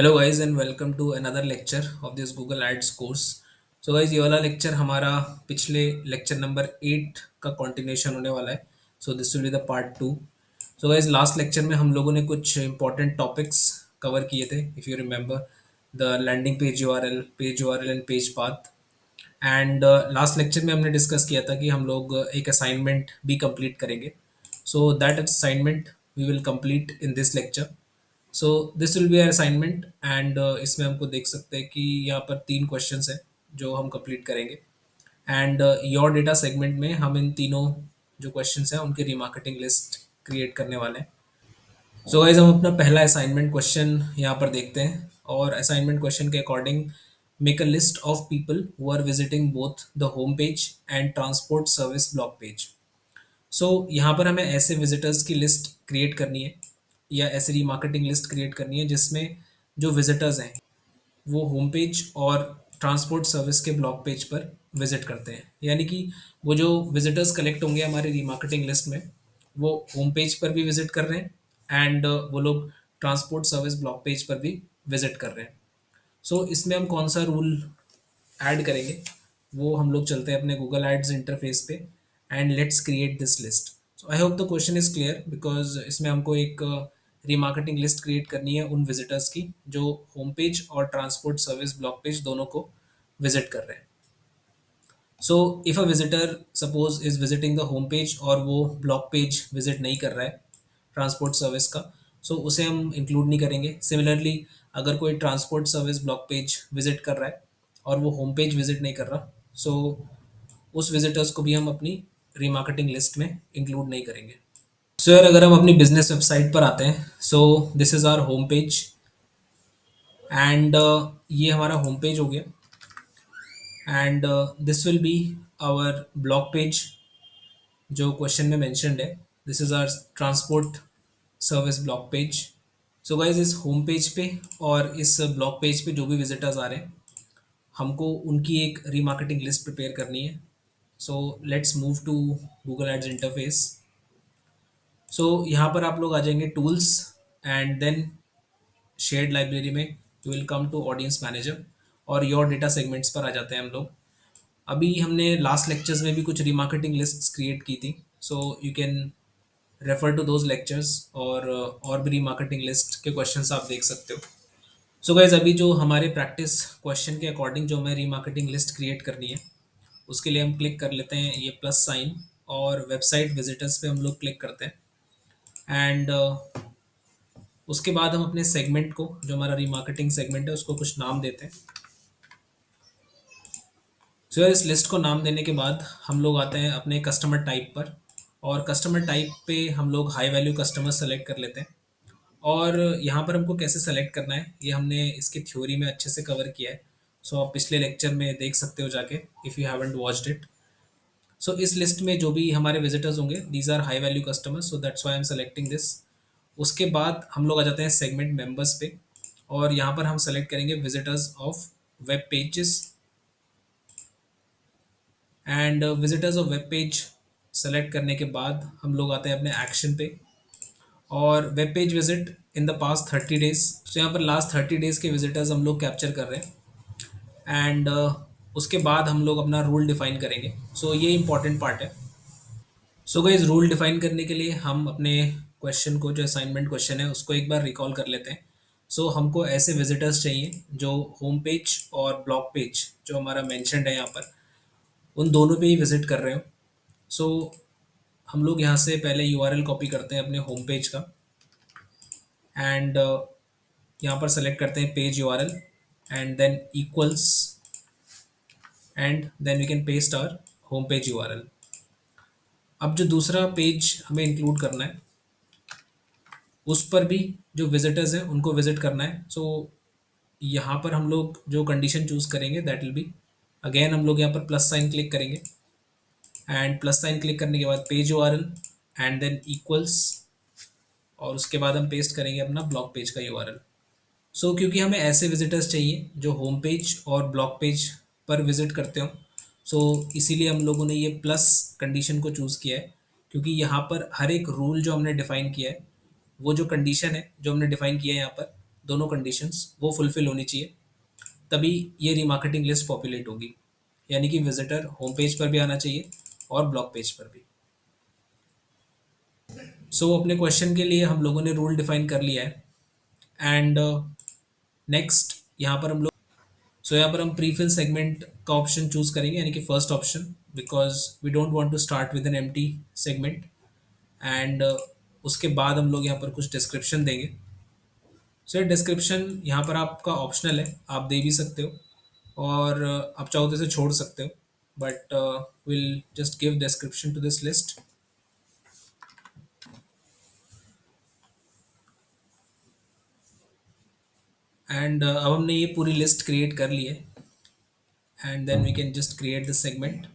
Hello guys and welcome to another lecture of this Google ads course. So guys ये वाला lecture हमारा पिछले lecture number 8 का continuation होने वाला है। So this will be the part 2। So guys last lecture में हम लोगों ने कुछ इंपॉर्टेंट टॉपिक्स कवर किए थे। If you remember the landing page URL and page path. And last lecture में हमने डिस्कस किया था कि हम लोग एक असाइनमेंट भी कंप्लीट करेंगे। So that assignment we will complete in this lecture. So this will be our assignment and इसमें हमको देख सकते हैं कि यहाँ पर 3 क्वेश्चंस हैं जो हम कंप्लीट करेंगे। एंड योर डेटा सेगमेंट में हम इन तीनों जो क्वेश्चंस हैं उनकी रिमार्केटिंग लिस्ट क्रिएट करने वाले हैं। सो गाइज हम अपना पहला असाइनमेंट क्वेश्चन यहाँ पर देखते हैं और असाइनमेंट क्वेश्चन के according make a list of people who are visiting both the home page and transport service blog page. So यहाँ पर हमें ऐसे विजिटर्स की लिस्ट क्रिएट करनी है या ऐसे रिमार्केटिंग लिस्ट क्रिएट करनी है जिसमें जो विजिटर्स हैं वो होम पेज और ट्रांसपोर्ट सर्विस के ब्लॉग पेज पर विजिट करते हैं। यानी कि वो जो विजिटर्स कलेक्ट होंगे हमारी रिमार्केटिंग लिस्ट में वो होम पेज पर भी विजिट कर रहे हैं एंड वो लोग ट्रांसपोर्ट सर्विस ब्लॉग पेज पर भी विजिट कर रहे हैं। सो इसमें हम कौन सा रूल ऐड करेंगे वो हम लोग चलते हैं अपने गूगल एड्स इंटरफेस पे and let's create this list. So I hope the question is clear because इसमें हमको एक रिमार्केटिंग लिस्ट क्रिएट करनी है उन विजिटर्स की जो होम पेज और ट्रांसपोर्ट सर्विस ब्लॉग पेज दोनों को विजिट कर रहे हैं। So if a visitor suppose is visiting the home page और वो ब्लॉग पेज विजिट नहीं कर रहा है ट्रांसपोर्ट सर्विस का, सो उसे हम इंक्लूड नहीं करेंगे। सिमिलरली अगर कोई transport service blog page visit कर रहा है और वो होम पेज विजिट नहीं कर रहा, सो उस विजिटर्स को भी हम अपनी रिमार्केटिंग लिस्ट में इंक्लूड नहीं करेंगे। सो यार अगर हम अपनी बिजनेस वेबसाइट पर आते हैं, so this is our home page and ये हमारा होम पेज हो गया and this will be our blog page जो क्वेश्चन में मेंशन्ड है। This is our transport service blog page. So guys इस होम पेज पे और इस ब्लॉग पेज पे जो भी विजिटर्स आ रहे हैं हमको उनकी एक रीमार्केटिंग लिस्ट प्रिपेयर करनी है। So let's move to Google ads interface. So यहाँ पर आप लोग आ जाएंगे tools and then shared library में you will come to audience manager और योर डेटा सेगमेंट्स पर आ जाते हैं हम लोग। अभी हमने लास्ट लेक्चर्स में भी कुछ रीमार्केटिंग लिस्ट्स क्रिएट की थी। So you can refer to those lectures और भी रीमार्केटिंग लिस्ट के क्वेश्चंस आप देख सकते हो। सो गाइज अभी जो हमारे प्रैक्टिस क्वेश्चन के अकॉर्डिंग जो हमें रीमार्केटिंग लिस्ट क्रिएट करनी है उसके लिए हम क्लिक कर लेते हैं ये प्लस साइन और वेबसाइट विजिटर्स पे हम लोग क्लिक करते हैं एंड उसके बाद हम अपने सेगमेंट को जो हमारा रीमार्केटिंग सेगमेंट है उसको कुछ नाम देते हैं। सो इस लिस्ट को नाम देने के बाद हम लोग आते हैं अपने कस्टमर टाइप पर और कस्टमर टाइप पे हम लोग हाई वैल्यू कस्टमर सेलेक्ट कर लेते हैं। और यहाँ पर हमको कैसे सेलेक्ट करना है ये हमने इसकी थ्योरी में अच्छे से कवर किया है। सो आप पिछले लेक्चर में देख सकते हो जाके if you haven't watched it. So इस लिस्ट में जो भी हमारे विजिटर्स होंगे these are high value customers, so that's why I am selecting this. उसके बाद हम लोग आ जाते हैं सेगमेंट मेंबर्स पे और यहाँ पर हम सेलेक्ट करेंगे visitors of web pages and visitors of web page select करने के बाद हम लोग आते हैं अपने एक्शन पे और web page visit in the past 30 days. तो यहाँ पर लास्ट 30 डेज के विजिटर्स हम लोग कैप्चर कर रहे हैं एंड उसके बाद हम लोग अपना रूल डिफाइन करेंगे। सो ये इंपॉर्टेंट पार्ट है। सो गाइस रूल डिफाइन करने के लिए हम अपने क्वेश्चन को जो असाइनमेंट क्वेश्चन है उसको एक बार रिकॉल कर लेते हैं। सो हमको ऐसे विजिटर्स चाहिए जो होम पेज और ब्लॉग पेज जो हमारा मेंशन्ड है यहाँ पर उन दोनों पे ही विजिट कर रहे हो। सो हम लोग यहाँ से पहले यूआरएल कॉपी करते हैं अपने होम पेज का एंड यहाँ पर सेलेक्ट करते हैं page URL and then equals and then we can paste our home page URL. अब जो दूसरा पेज हमें इंक्लूड करना है उस पर भी जो विजिटर्स हैं उनको विजिट करना है। सो यहाँ पर हम लोग जो कंडीशन चूज करेंगे दैट विल बी, अगेन हम लोग यहाँ पर प्लस साइन क्लिक करेंगे एंड प्लस साइन क्लिक करने के बाद page URL and then equals और उसके बाद हम पेस्ट करेंगे अपना ब्लॉग पेज का यूआरएल। सो क्योंकि हमें ऐसे विजिटर्स चाहिए जो होम पेज और ब्लॉग पेज पर विजिट करते हो, सो इसीलिए हम लोगों ने ये प्लस कंडीशन को चूज़ किया है क्योंकि यहाँ पर हर एक रूल जो हमने डिफाइन किया है वो जो कंडीशन है जो हमने डिफाइन किया है यहाँ पर दोनों कंडीशंस वो फुलफिल होनी चाहिए, तभी ये रीमार्केटिंग लिस्ट पॉपुलेट होगी। यानी कि विजिटर होम पेज पर भी आना चाहिए और ब्लॉग पेज पर भी। सो अपने क्वेश्चन के लिए हम लोगों ने रूल डिफाइन कर लिया है। एंड नेक्स्ट यहाँ पर हम लोग, सो यहाँ पर हम प्रीफिल सेगमेंट का ऑप्शन चूज करेंगे, यानी कि first option, because we don't want to start with an empty segment. And उसके बाद हम लोग यहाँ पर कुछ डिस्क्रिप्शन देंगे। सो ये डिस्क्रिप्शन यहाँ पर आपका ऑप्शनल है, आप दे भी सकते हो और आप चाहो तो इसे छोड़ सकते हो, but will just give description to this list. And अब हमने ये पूरी लिस्ट क्रिएट कर ली है, and then we can just create this segment.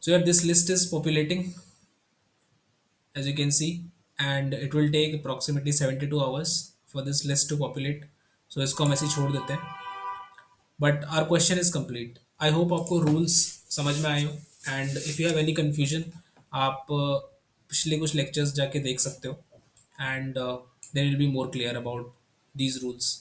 So here this list is populating, as you can see, and it will take approximately 72 hours for this list to populate. So इसको हम ऐसे ही छोड़ देते हैं, but our question is complete. I hope आपको rules समझ में आए हो, and if you have any confusion आप पिछले कुछ लेक्चर्स जाके देख सकते हो, and then will be more clear about these rules.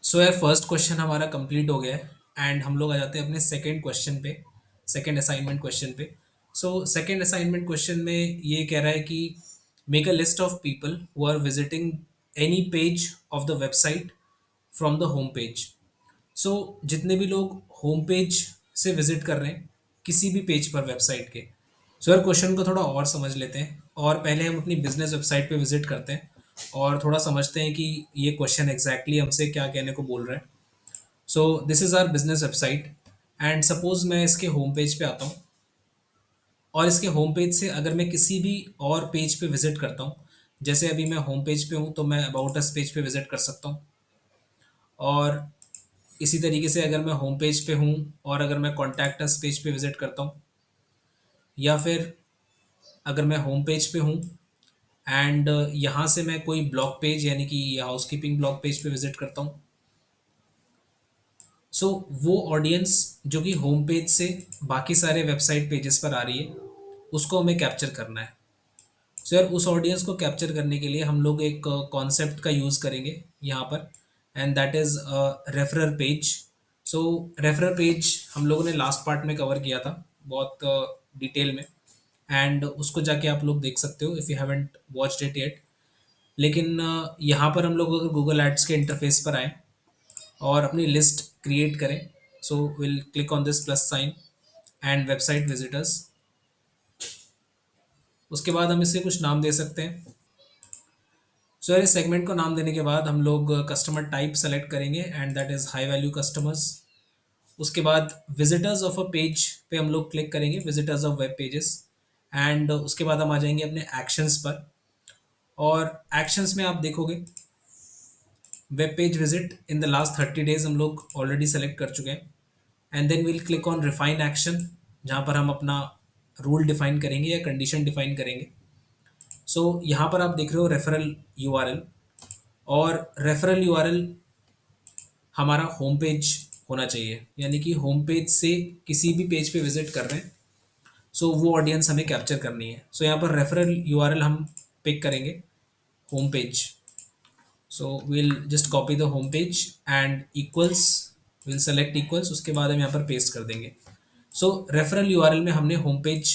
So यार फर्स्ट क्वेश्चन हमारा कंप्लीट हो गया है, एंड हम लोग आ जाते हैं अपने सेकंड क्वेश्चन पे, सेकंड असाइनमेंट क्वेश्चन पे। सो सेकंड असाइनमेंट क्वेश्चन में ये कह रहा है कि make a list of people who are visiting any page of the website from the home page. So जितने भी लोग होम पेज से विजिट कर रहे हैं किसी भी पेज पर वेबसाइट के। सो यार क्वेश्चन को थोड़ा और समझ लेते हैं, और पहले हम अपनी बिजनेस वेबसाइट पे विजिट करते हैं और थोड़ा समझते हैं कि ये क्वेश्चन एग्जैक्टली हमसे क्या कहने को बोल रहा है। So this is our business website, and suppose मैं इसके होम पेज पे आता हूँ, और इसके होम पेज से अगर मैं किसी भी और पेज पे विजिट करता हूँ, जैसे अभी मैं होम पेज पे हूँ तो मैं अबाउट अस पेज पे विजिट कर सकता हूँ, और इसी तरीके से अगर मैं होम पेज पे हूँ और अगर मैं कॉन्टैक्ट अस पेज पे विजिट करता हूँ, या फिर अगर मैं होम पेज पे हूँ एंड यहाँ से मैं कोई ब्लॉग पेज यानी कि हाउसकीपिंग ब्लॉग पेज पे विजिट करता हूँ, सो वो ऑडियंस जो कि होम पेज से बाकी सारे वेबसाइट पेजेस पर आ रही है उसको हमें कैप्चर करना है। सो यार उस ऑडियंस को कैप्चर करने के लिए हम लोग एक कॉन्सेप्ट का यूज़ करेंगे यहाँ पर, and that is referrer page. So referrer page हम लोगों ने लास्ट पार्ट में कवर किया था बहुत डिटेल में, एंड उसको जाके आप लोग देख सकते हो if you haven't watched it yet. लेकिन यहाँ पर हम लोग अगर गूगल एड्स के इंटरफेस पर आए और अपनी लिस्ट क्रिएट करें, so will click on this plus sign and website visitors. उसके बाद हम इसे कुछ नाम दे सकते हैं। सो इस सेगमेंट को नाम देने के बाद हम लोग कस्टमर टाइप सेलेक्ट करेंगे, and that is high value customers. उसके बाद विजिटर्स ऑफ अ पेज पे हम लोग क्लिक करेंगे, visitors of web pages, and उसके बाद हम आ जाएंगे अपने एक्शंस पर। और एक्शंस में आप देखोगे web page visit in the last 30 days हम लोग ऑलरेडी सेलेक्ट कर चुके हैं, and then will click on refine action, जहाँ पर हम अपना रूल डिफाइन करेंगे या कंडीशन डिफाइन करेंगे। सो यहाँ पर आप देख रहे हो रेफरल यूआरएल, और रेफरल यूआरएल हमारा होम पेज होना चाहिए, यानी कि होम पेज से किसी भी पेज पे विजिट कर रहे हैं, सो वो ऑडियंस हमें कैप्चर करनी है। सो यहाँ पर रेफरल यूआरएल हम पिक करेंगे home page. So we'll just copy the home page and equals, we'll select equals, उसके बाद हम यहाँ पर पेस्ट कर देंगे। So रेफरल यूआरएल में हमने होम पेज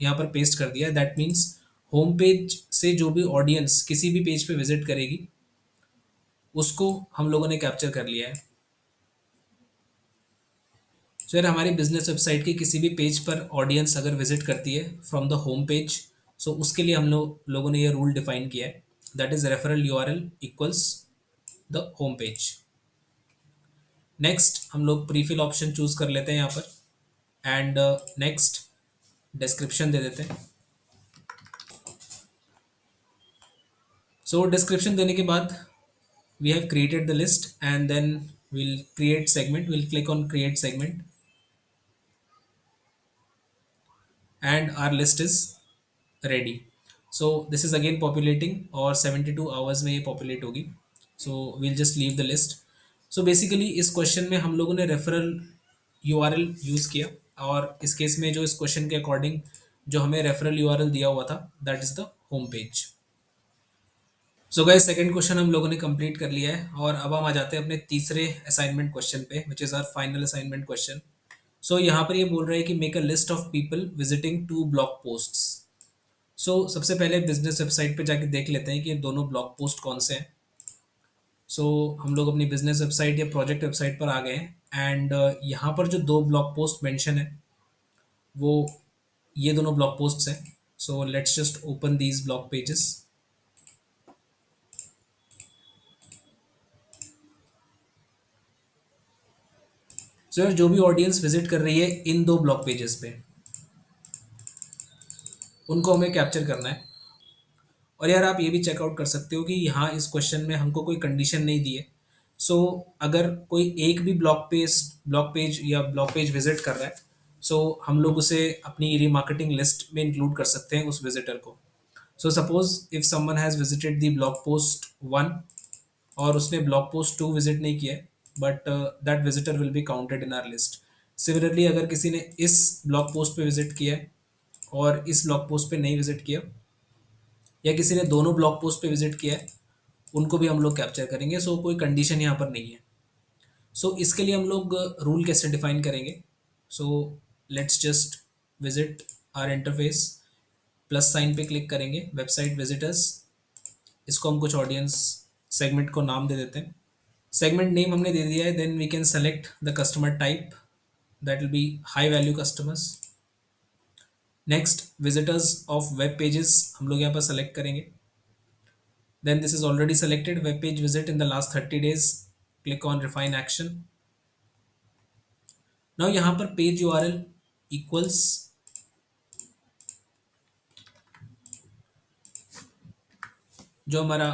यहाँ पर पेस्ट कर दिया, दैट मीन्स होम पेज से जो भी ऑडियंस किसी भी पेज पे विजिट करेगी उसको हम लोगों ने कैप्चर कर लिया है। सो यार हमारी बिजनेस वेबसाइट के किसी भी पेज पर ऑडियंस अगर विजिट करती है फ्रॉम द होम पेज, सो उसके लिए हम लोगों ने ये रूल डिफाइन किया है, that is referral URL equals the home page. Next हम लोग प्रीफिल ऑप्शन चूज कर लेते हैं यहाँ पर, एंड नेक्स्ट डिस्क्रिप्शन दे देते हैं। सो डिस्क्रिप्शन देने के बाद we have created the list, and then will create segment, will click on create segment, and our list is ready. So this is again populating, और 72 आवर्स में ये पॉपुलेट होगी। So will just leave the list. So basically इस क्वेश्चन में हम लोगों ने रेफरल यूआरएल यूज़ किया, और इस केस में जो इस क्वेश्चन के अकॉर्डिंग जो हमें रेफरल यूआरएल दिया हुआ था, that is the home page. So guys, second question हम लोगों ने कंप्लीट कर लिया है और अब हम आ जाते हैं अपने तीसरे असाइनमेंट क्वेश्चन पे, which is our final assignment question. So यहाँ पर ये बोल रहा है कि make a list of people visiting to blog posts. So सबसे पहले बिजनेस वेबसाइट पे जाके देख लेते हैं कि ये दोनों ब्लॉग पोस्ट कौन से हैं। सो हम लोग अपनी बिजनेस वेबसाइट या प्रोजेक्ट वेबसाइट पर आ गए हैं एंड यहाँ पर जो दो ब्लॉग पोस्ट मेंशन है वो ये दोनों ब्लॉग पोस्ट्स हैं। So let's just open these blog pages. So यार, जो भी ऑडियंस विजिट कर रही है इन दो ब्लॉग पेजेस पे, उनको हमें कैप्चर करना है। और यार, आप ये भी चेकआउट कर सकते हो कि यहाँ इस क्वेश्चन में हमको कोई कंडीशन नहीं दी है। सो अगर कोई एक भी ब्लॉग पेज या ब्लॉग पेज विजिट कर रहा है, सो हम लोग उसे अपनी रीमार्केटिंग लिस्ट में इंक्लूड कर सकते हैं उस विजिटर को। So suppose if someone has visited the blog post 1 और उसने ब्लॉग पोस्ट 2 विजिट नहीं किया है, but that visitor will be counted in our list. Similarly, अगर किसी ने इस ब्लॉग पोस्ट पे विजिट किया है और इस ब्लॉग पोस्ट पे नहीं विजिट किया, या किसी ने दोनों ब्लॉग पोस्ट पे विजिट किया है, उनको भी हम लोग कैप्चर करेंगे। सो कोई कंडीशन यहाँ पर नहीं है। सो इसके लिए हम लोग रूल कैसे डिफाइन करेंगे? सो let's just visit are interface, plus sign पे क्लिक करेंगे, वेबसाइट विजिटर्स, इसको हम कुछ ऑडियंस सेगमेंट को नाम दे देते हैं। सेगमेंट नेम हमने दे दिया है। Then we can select the customer type, that will be high value customers. Next, visitors of web pages हम लोग यहाँ पर सेलेक्ट करेंगे। Then this is already selected, web page visit in the last 30 days. Click on refine action. Now यहाँ पर page URL equals जो हमारा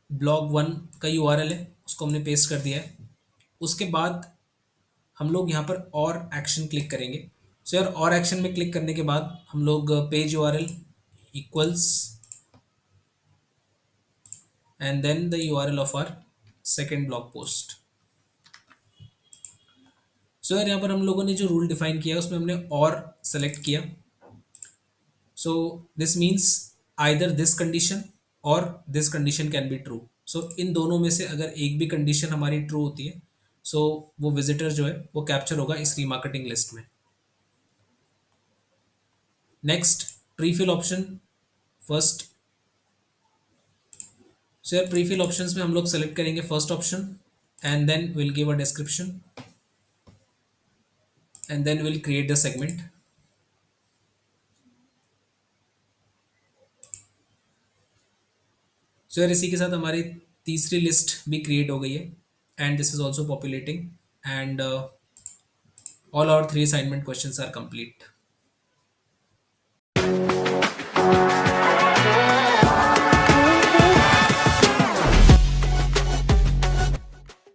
blog 1 का URL है उसको हमने पेस्ट कर दिया है। उसके बाद हम लोग यहाँ पर और एक्शन क्लिक करेंगे। सो यार, और एक्शन में क्लिक करने के बाद हम लोग page URL equals and then the URL of our second blog post. सो यार, यहाँ पर हम लोगों ने जो रूल डिफाइन किया उसमें हमने और सेलेक्ट किया। So this means either this condition or this condition can be true. So इन दोनों में से अगर एक भी कंडीशन हमारी ट्रू होती है, सो वो विजिटर जो है वो कैप्चर होगा इस रीमार्केटिंग लिस्ट में। Next, prefill option first. So यार, प्रीफिल ऑप्शंस में हम लोग सेलेक्ट करेंगे first option and then will give a description and then will create the segment. So यार, इसी के साथ हमारी तीसरी लिस्ट भी क्रिएट हो गई है and this is also populating and all our 3 assignment questions are complete.